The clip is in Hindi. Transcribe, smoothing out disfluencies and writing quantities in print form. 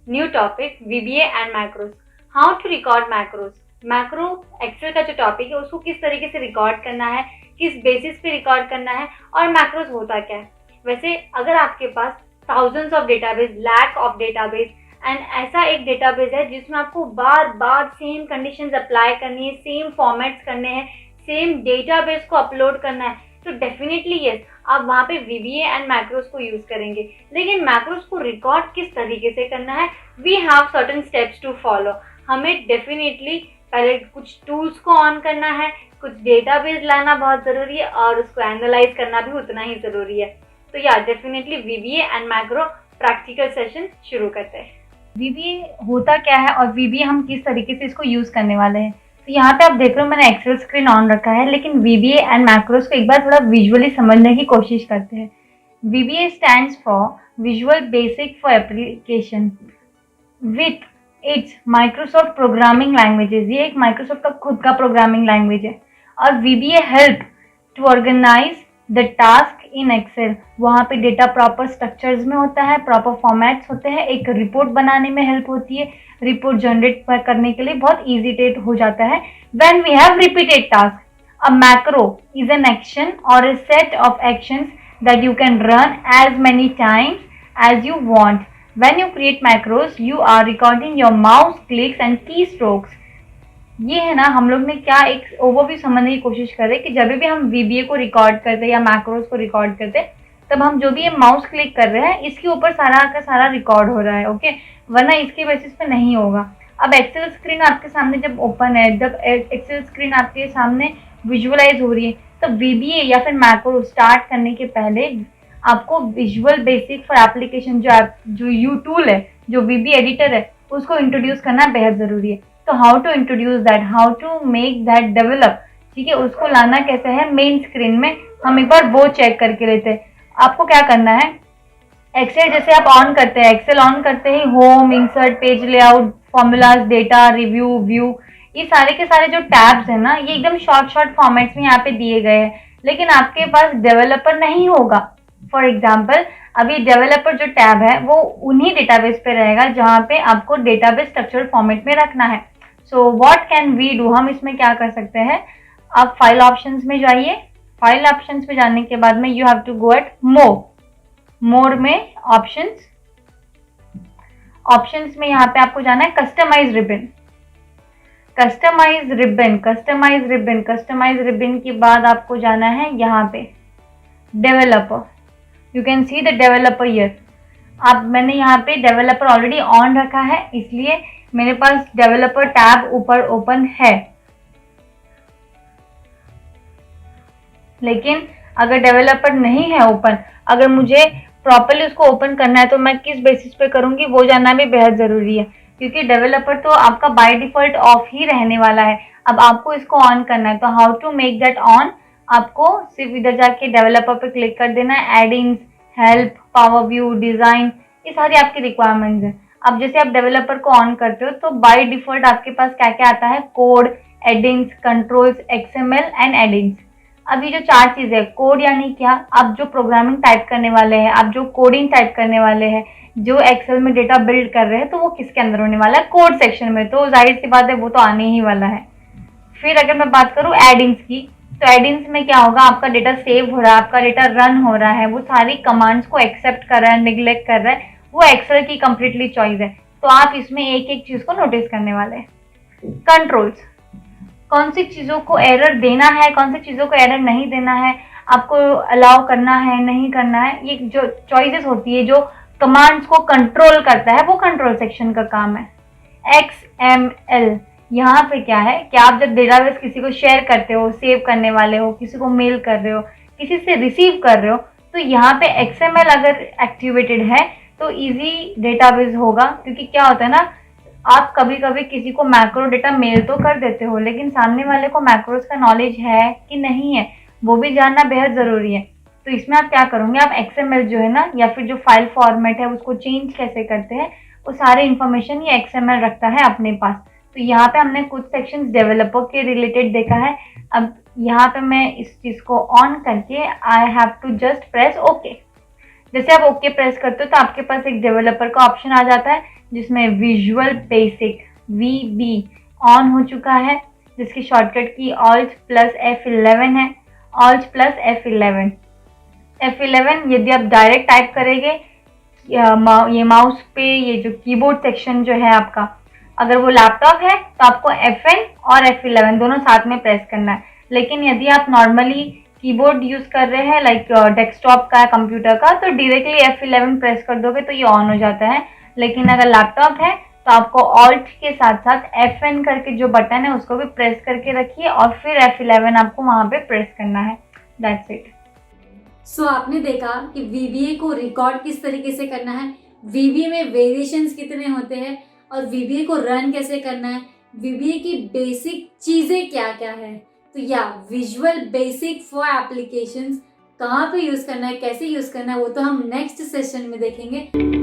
New topic VBA and macros. How to record macros. Macro Excel का जो टॉपिक है उसको किस तरीके से रिकॉर्ड करना है, किस बेसिस पे रिकॉर्ड करना है और मैक्रोस होता क्या है। वैसे अगर आपके पास thousands of database, lack of database and ऐसा एक डेटाबेस है जिसमें आपको बार बार सेम कंडीशंस अप्लाई करनी है, सेम फॉर्मेट्स करने हैं, सेम डेटाबेस को अपलोड करना है, तो डेफिनेटली यस आप वहाँ पे VBA एंड मैक्रोस को यूज करेंगे। लेकिन मैक्रोस को रिकॉर्ड किस तरीके से करना है, we have certain steps to follow. हमें डेफिनेटली पहले कुछ टूल्स को ऑन करना है, कुछ डेटाबेस लाना बहुत ज़रूरी है और उसको एनालाइज करना भी उतना ही ज़रूरी है। तो या definitely VBA and macro practical session शुरू करते हैं। VBA होता क्या है और VBA हम किस तरीके से इसको यूज़ करने वाले हैं। तो यहाँ पे आप देख रहे हो मैंने एक्सेल स्क्रीन ऑन रखा है, लेकिन VBA एंड मैक्रोस को एक बार थोड़ा विजुअली समझने की कोशिश करते हैं। VBA stands for visual basic for application with its Microsoft programming languages. ये एक माइक्रोसॉफ्ट का खुद का प्रोग्रामिंग लैंग्वेज है। और VBA help to organise the task in Excel. वहाँ पे डेटा प्रॉपर स्ट्रक्चर्स में होता है, प्रॉपर फॉर्मेट्स होते हैं, एक रिपोर्ट बनाने में हेल्प होती है, रिपोर्ट जनरेट करने के लिए बहुत ईजी हो जाता है। When we have repeated task, a macro is an action or a set of actions that you can run as many times as you want. When you create macros, you are recording your mouse clicks and keystrokes. ये है ना, हम लोग ने क्या एक ओवरव्यू समझने की कोशिश कर रहे हैं कि जब भी हम VBA को रिकॉर्ड करते हैं या मैक्रोस को रिकॉर्ड करते हैं, तब हम जो भी ये माउस क्लिक कर रहे हैं इसके ऊपर सारा का सारा रिकॉर्ड हो रहा है, ओके, वरना इसके बेसिस पे नहीं होगा। अब एक्सेल स्क्रीन आपके सामने जब ओपन है, जब एक्सेल स्क्रीन आपके सामने विजुअलाइज हो रही है, तो VBA या फिर मैक्रो स्टार्ट करने के पहले आपको विजुअल बेसिक फॉर एप्लीकेशन जो यू टूल है, जो VBA एडिटर है, उसको इंट्रोड्यूस करना बेहद ज़रूरी है। तो how to introduce that, how to make that develop, ठीक है, उसको लाना कैसे है मेन स्क्रीन में, हम एक बार वो चेक करके लेते हैं। आपको क्या करना है, एक्सेल जैसे आप ऑन करते हैं, एक्सेल ऑन करते ही home, insert, page layout, formulas, data, review, view, ये सारे के सारे जो टैब्स है ना, ये एकदम शॉर्ट फॉर्मेट्स में यहाँ पे दिए गए हैं। लेकिन आपके पास डेवलपर नहीं होगा। फॉर एग्जाम्पल अभी डेवलपर जो टैब है वो उन्हीं डेटाबेस पे रहेगा जहाँ पे आपको डेटाबेस स्ट्रक्चर फॉर्मेट में रखना है। So what can we do, हम इसमें क्या कर सकते हैं, आप फाइल ऑप्शंस में जाइए। फाइल ऑप्शंस में जाने के बाद में you have to go at more में ऑप्शंस में यहाँ पे आपको जाना है कस्टमाइज रिबन के बाद आपको जाना है यहाँ पे developer. You can see the developer here. अब मैंने यहाँ पे डेवलपर ऑलरेडी ऑन रखा है, इसलिए मेरे पास डेवलपर टैब ऊपर ओपन है। लेकिन अगर डेवलपर नहीं है ओपन, अगर मुझे प्रॉपरली उसको ओपन करना है तो मैं किस बेसिस पे करूंगी वो जानना भी बेहद जरूरी है, क्योंकि डेवलपर तो आपका बाय डिफॉल्ट ऑफ ही रहने वाला है। अब आपको इसको ऑन करना है, तो how to make that on, आपको सिर्फ इधर जाके डेवलपर पे क्लिक कर देना है। एडिंग्स, हेल्प, पावर व्यू, डिजाइन, ये सारी आपकी रिक्वायरमेंट्स है। अब जैसे आप डेवलपर को ऑन करते हो तो बाय डिफॉल्ट आपके पास क्या क्या आता है, कोड, एडिंग्स, कंट्रोल्स, XML एंड एडिंग्स। अब ये जो चार चीजें है, कोड यानी क्या, आप जो प्रोग्रामिंग टाइप करने वाले हैं, आप जो कोडिंग टाइप करने वाले हैं, जो एक्सेल में डेटा बिल्ड कर रहे हैं, तो वो किसके अंदर होने वाला है, कोड सेक्शन में, तो जाहिर सी बात है वो तो आने ही वाला है। फिर अगर मैं बात करूँ एडिंग्स की, तो एडिंग्स में क्या होगा, आपका डेटा सेव हो रहा है, आपका डेटा रन हो रहा है, वो सारी कमांड्स को एक्सेप्ट कर रहा है, निग्लेक्ट कर रहा है, वो एक्सेल की कंप्लीटली चॉइस है। तो आप इसमें एक एक चीज को नोटिस करने वाले हैं। कंट्रोल्स, कौन सी चीज़ों को एरर देना है, कौन सी चीज़ों को एरर नहीं देना है, आपको अलाउ करना है, नहीं करना है, ये जो चॉइसेस होती है, जो कमांड्स को कंट्रोल करता है, वो कंट्रोल सेक्शन का काम है। XML, यहाँ पे क्या है कि आप जब डेटाबेस किसी को शेयर करते हो, सेव करने वाले हो, किसी को मेल कर रहे हो, किसी से रिसीव कर रहे हो, तो यहाँ पे XML अगर एक्टिवेटेड है तो इजी डेटाबेस होगा। क्योंकि क्या होता है ना, आप कभी कभी किसी को मैक्रो डेटा मेल तो कर देते हो, लेकिन सामने वाले को मैक्रोस का नॉलेज है कि नहीं है वो भी जानना बेहद ज़रूरी है। तो इसमें आप क्या करोगे, आप XML जो है ना, या फिर जो फाइल फॉर्मेट है उसको चेंज कैसे करते हैं, वो सारे इन्फॉर्मेशन ये XML रखता है अपने पास। तो यहाँ पे हमने कुछ सेक्शंस डेवलपर के रिलेटेड देखा है। अब यहाँ पे मैं इस चीज़ को ऑन करके I have to just press okay. जैसे आप ओके प्रेस करते हो तो आपके पास एक डेवलपर का ऑप्शन आ जाता है, जिसमें विजुअल बेसिक VB ऑन हो चुका है, जिसकी शॉर्टकट की Alt प्लस F11 है। Alt प्लस F11 यदि आप डायरेक्ट टाइप करेंगे ये माउस पे, ये जो कीबोर्ड सेक्शन जो है आपका, अगर वो लैपटॉप है तो आपको FN और F11 दोनों साथ में प्रेस करना है। लेकिन यदि आप नॉर्मली कीबोर्ड यूज कर रहे हैं लाइक डेस्कटॉप का, कंप्यूटर का, तो डायरेक्टली F11 प्रेस कर दोगे तो ये ऑन हो जाता है। लेकिन अगर लैपटॉप है तो आपको Alt के साथ साथ FN करके जो बटन है उसको भी प्रेस करके रखिए और फिर F11 आपको वहां पे प्रेस करना है। That's it. सो आपने देखा कि VBA को रिकॉर्ड किस तरीके से करना है, VBA में वेरिएशंस कितने होते हैं और VBA को रन कैसे करना है, VBA की बेसिक चीज़ें क्या क्या है। तो या विजुअल बेसिक फॉर एप्लीकेशंस कहाँ पे यूज़ करना है, कैसे यूज़ करना है, वो तो हम नेक्स्ट सेशन में देखेंगे।